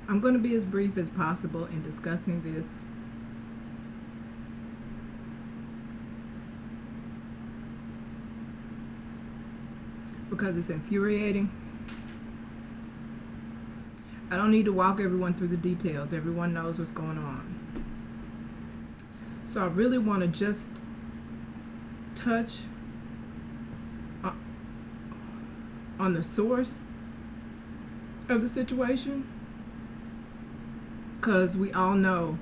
I'm going to be as brief as possible in discussing this. Because it's infuriating. I don't need to walk everyone through the details. Everyone knows what's going on. So I really want to just touch on the source of the situation, because we all know.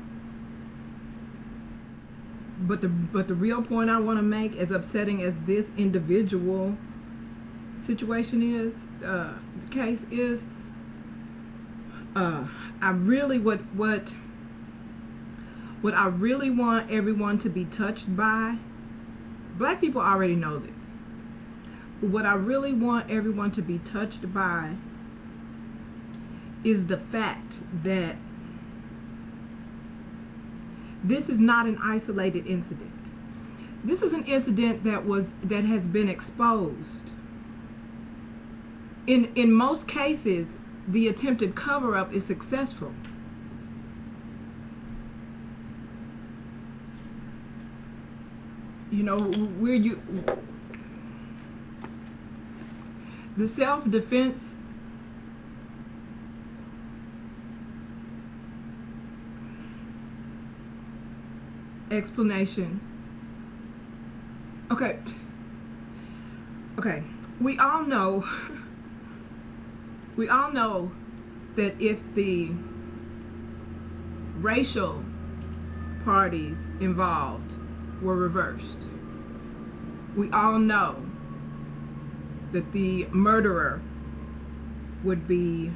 But the real point I want to make, as upsetting as this individual situation is, the case is, I really what I really want everyone to be touched by. Black people already know this. But what I really want everyone to be touched by is the fact that this is not an isolated incident. This is an incident that has been exposed. In most cases, the attempted cover-up is successful. You know, the self-defense explanation. Okay, we all know that if the racial parties involved were reversed, we all know that the murderer would be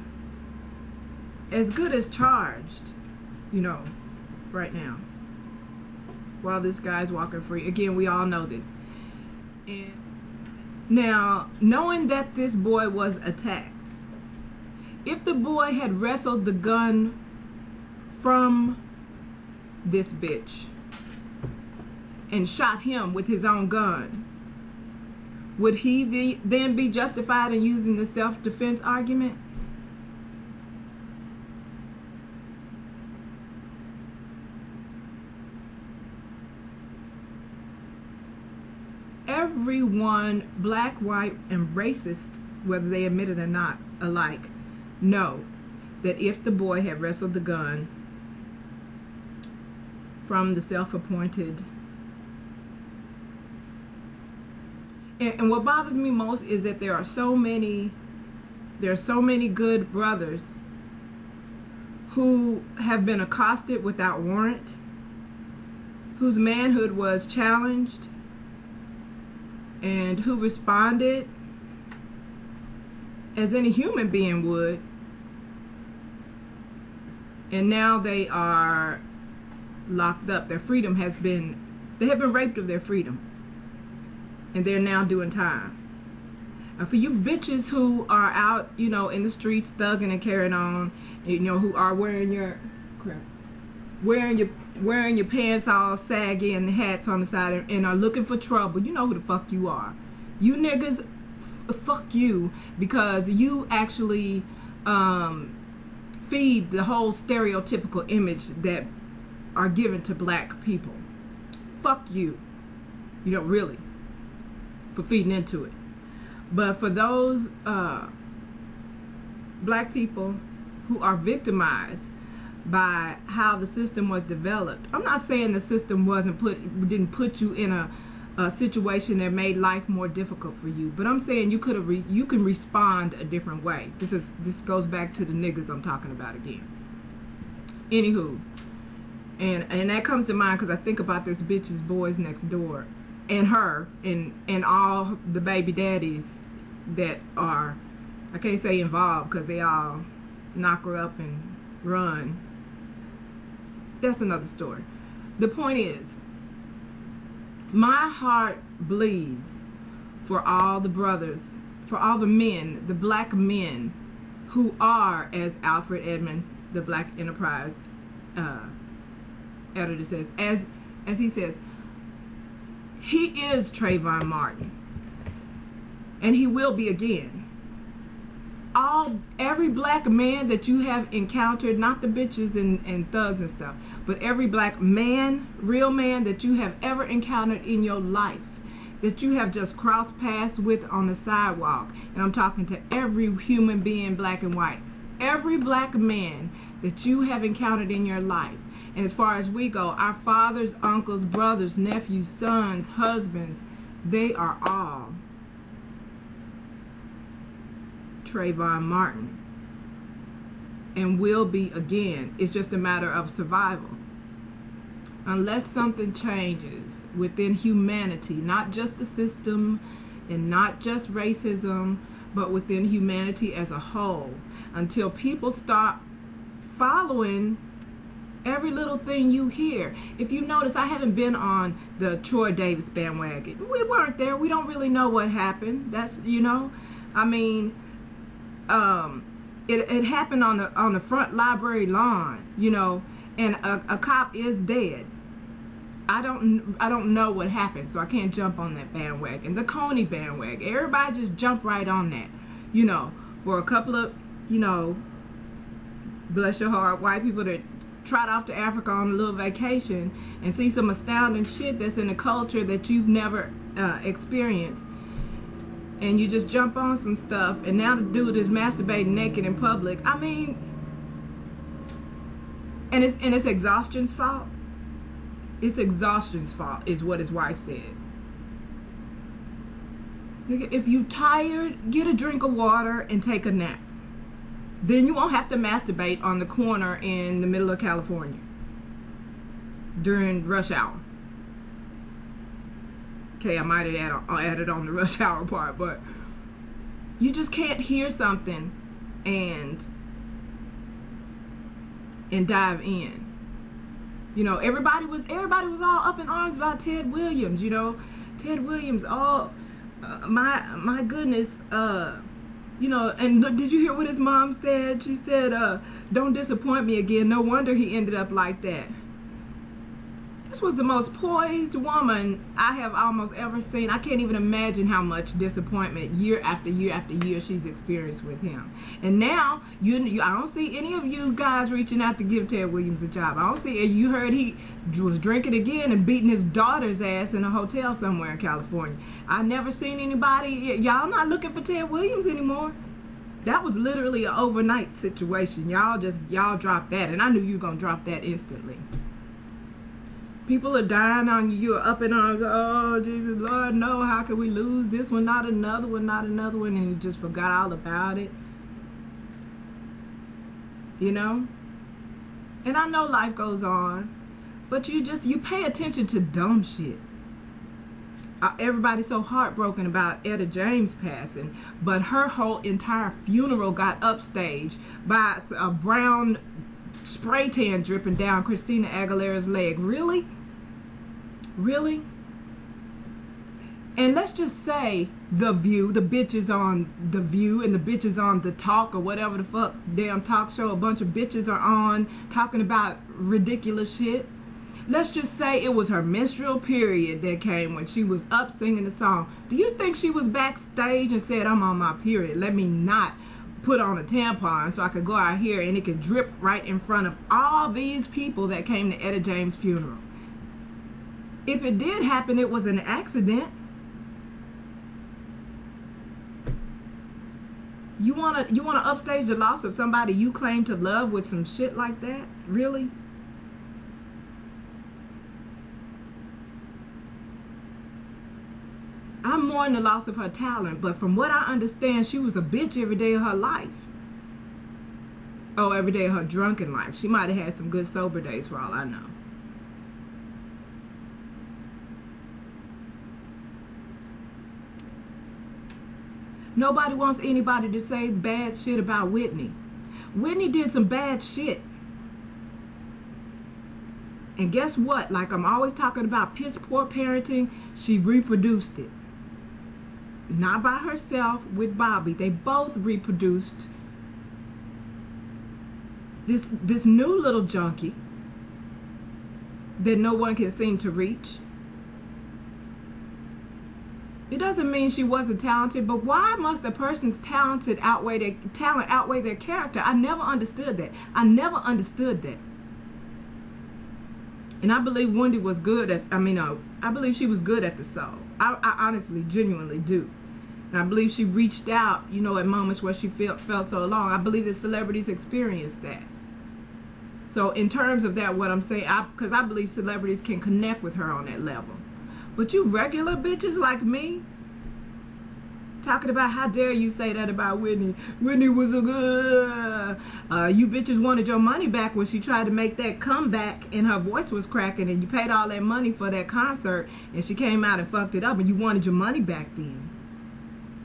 as good as charged, you know, right now, while this guy's walking free. Again, we all know this. And now, knowing that this boy was attacked, if the boy had wrestled the gun from this bitch and shot him with his own gun, would he then be justified in using the self-defense argument? Everyone, black, white, and racist, whether they admit it or not, alike, know that if the boy had wrestled the gun from the self-appointed. And what bothers me most is that there are so many good brothers who have been accosted without warrant, whose manhood was challenged, and who responded as any human being would, and now they are locked up. They have been raped of their freedom, and they're now doing time. For you bitches who are out, you know, in the streets thugging and carrying on, you know, who are wearing your pants all saggy and the hats on the side and are looking for trouble, you know who the fuck you are. You niggas, fuck you, because you actually feed the whole stereotypical image that are given to black people. Fuck you. You know, really, for feeding into it. But for those black people who are victimized by how the system was developed, I'm not saying the system didn't put you in a situation that made life more difficult for you, but I'm saying you can respond a different way. This goes back to the niggas I'm talking about again. Anywho, and that comes to mind because I think about this bitch's boys next door, and her, and all the baby daddies that are, I can't say involved because they all knock her up and run. That's another story. The point is, my heart bleeds for all the brothers, for all the men, the black men who are, as Alfred Edmond, the Black Enterprise editor says, as he says, he is Trayvon Martin, and he will be again. every black man that you have encountered, not the bitches and thugs and stuff, but every black man, real man that you have ever encountered in your life, that you have just crossed paths with on the sidewalk, and I'm talking to every human being, black and white, every black man that you have encountered in your life. And as far as we go, our fathers, uncles, brothers, nephews, sons, husbands, they are all Trayvon Martin, and will be again. It's just a matter of survival. Unless something changes within humanity, not just the system and not just racism, but within humanity as a whole, until people start following every little thing you hear. If you notice, I haven't been on the Troy Davis bandwagon. We weren't there. We don't really know what happened. That's, you know, I mean, it happened on the front library lawn, you know, and a cop is dead. I don't know what happened, so I can't jump on that bandwagon. The Coney bandwagon, everybody just jump right on that, you know, for a couple of, you know, bless your heart, white people that trot off to Africa on a little vacation and see some astounding shit that's in a culture that you've never experienced, and you just jump on some stuff, and now the dude is masturbating naked in public. I mean, and it's exhaustion's fault. It's exhaustion's fault, is what his wife said. Nigga, if you tired, get a drink of water and take a nap. Then you won't have to masturbate on the corner in the middle of California during rush hour. Okay, I might have added on the rush hour part, but you just can't hear something and dive in. You know, everybody was all up in arms about Ted Williams. You know, Ted Williams. Oh, my goodness. You know, and look, did you hear what his mom said? She said, "Don't disappoint me again." No wonder he ended up like that. This was the most poised woman I have almost ever seen. I can't even imagine how much disappointment year after year after year she's experienced with him. And now, I don't see any of you guys reaching out to give Ted Williams a job. I don't see, you heard he was drinking again and beating his daughter's ass in a hotel somewhere in California. I never seen anybody, y'all not looking for Ted Williams anymore. That was literally an overnight situation. Y'all dropped that, and I knew you were going to drop that instantly. People are dying on you. You're up in arms. Oh, Jesus, Lord, no. How can we lose this one? Not another one, not another one. And you just forgot all about it. You know? And I know life goes on. But you pay attention to dumb shit. Everybody's so heartbroken about Etta James passing. But her whole entire funeral got upstaged by a brown spray tan dripping down Christina Aguilera's leg. Really? Really? And let's just say The View, the bitches on The View and the bitches on The Talk or whatever the fuck damn talk show a bunch of bitches are on talking about ridiculous shit. Let's just say it was her menstrual period that came when she was up singing the song. Do you think she was backstage and said, "I'm on my period, let me not put on a tampon so I could go out here and it could drip right in front of all these people that came to Etta James' funeral"? If it did happen, it was an accident. You wanna upstage the loss of somebody you claim to love with some shit like that? Really? I'm mourning the loss of her talent, but from what I understand, she was a bitch every day of her life. Oh, every day of her drunken life. She might have had some good sober days for all I know. Nobody wants anybody to say bad shit about Whitney. Whitney did some bad shit. And guess what? Like I'm always talking about piss poor parenting, she reproduced it. Not by herself, with Bobby. They both reproduced this new little junkie that no one can seem to reach. It doesn't mean she wasn't talented, but why must a person's talent outweigh their character? I never understood that. I never understood that. And I believe Wendy was good at, I believe she was good at the soul. I honestly, genuinely do. And I believe she reached out, you know, at moments where she felt so alone. I believe that celebrities experience that. So in terms of that, what I'm saying, because I believe celebrities can connect with her on that level. But you regular bitches like me, talking about how dare you say that about Whitney. Whitney was a good... you bitches wanted your money back when she tried to make that comeback and her voice was cracking and you paid all that money for that concert and she came out and fucked it up and you wanted your money back then.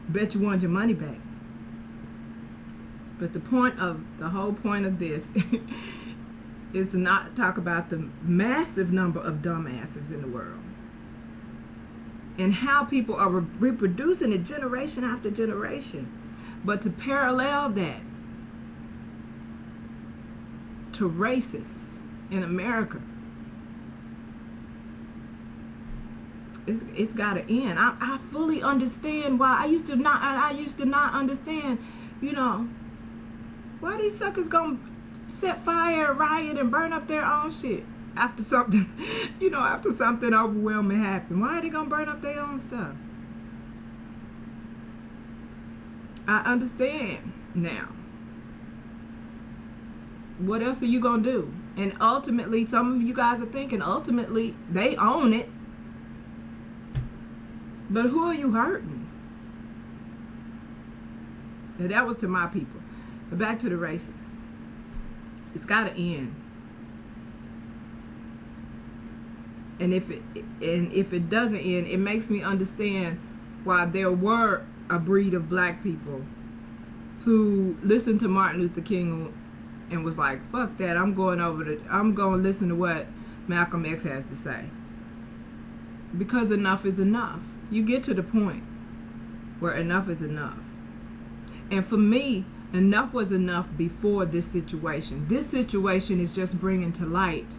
Bet you wanted your money back. But the whole point of this is to not talk about the massive number of dumbasses in the world. And how people are reproducing it generation after generation. But to parallel that to racists in America, it's got to end. I fully understand why. I used to not understand, you know, why these suckers gonna set fire, riot, and burn up their own shit after something, you know, after something overwhelming happened. Why are they gonna burn up their own stuff? I understand now. What else are you gonna do? And ultimately, some of you guys are thinking, ultimately, they own it. But who are you hurting? Now that was to my people. But back to the racists. It's gotta end. And if it doesn't end, it makes me understand why there were a breed of black people who listened to Martin Luther King and was like, fuck that, I'm going to listen to what Malcolm X has to say. Because enough is enough. You get to the point where enough is enough. And for me, enough was enough before this situation. This situation is just bringing to light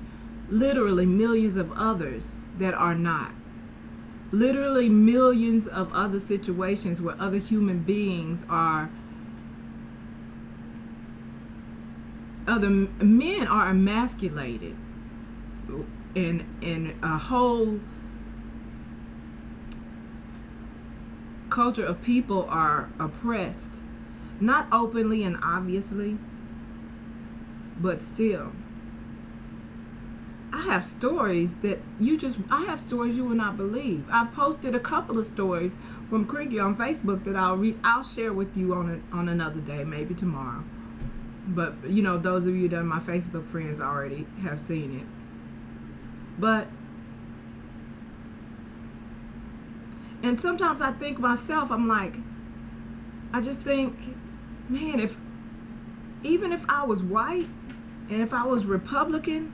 literally millions of others that are not. Literally millions of other situations where other human beings are, other men are emasculated, and a whole culture of people are oppressed, not openly and obviously, but still. I have stories that I have stories you will not believe. I've posted a couple of stories from Creaky on Facebook that I'll share with you on another day, maybe tomorrow. But you know, those of you that are my Facebook friends already have seen it. But and sometimes I think myself, I'm like, I just think, man, even if I was white and if I was Republican,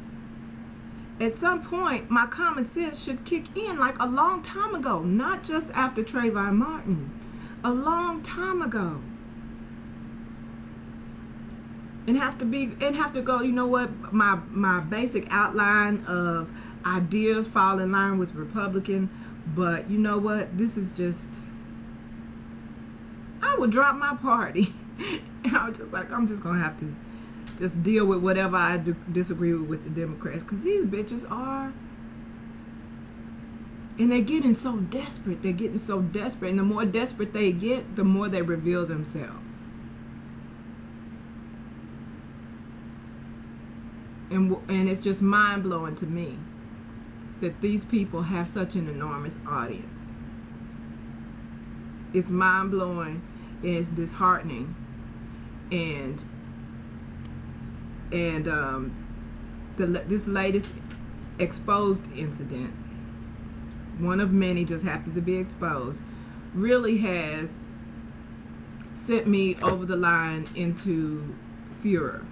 at some point my common sense should kick in, like a long time ago, not just after Trayvon Martin, a long time ago. And have to go, you know what, my basic outline of ideas fall in line with Republican, but you know what, this is just, I would drop my party. And I was just like, I'm just gonna have to just deal with whatever I disagree with the Democrats, because these bitches are, and they're getting so desperate. They're getting so desperate, and the more desperate they get, the more they reveal themselves. And it's just mind-blowing to me that these people have such an enormous audience. It's mind-blowing, and it's disheartening, and this latest exposed incident, one of many, just happens to be exposed, really has sent me over the line into furor.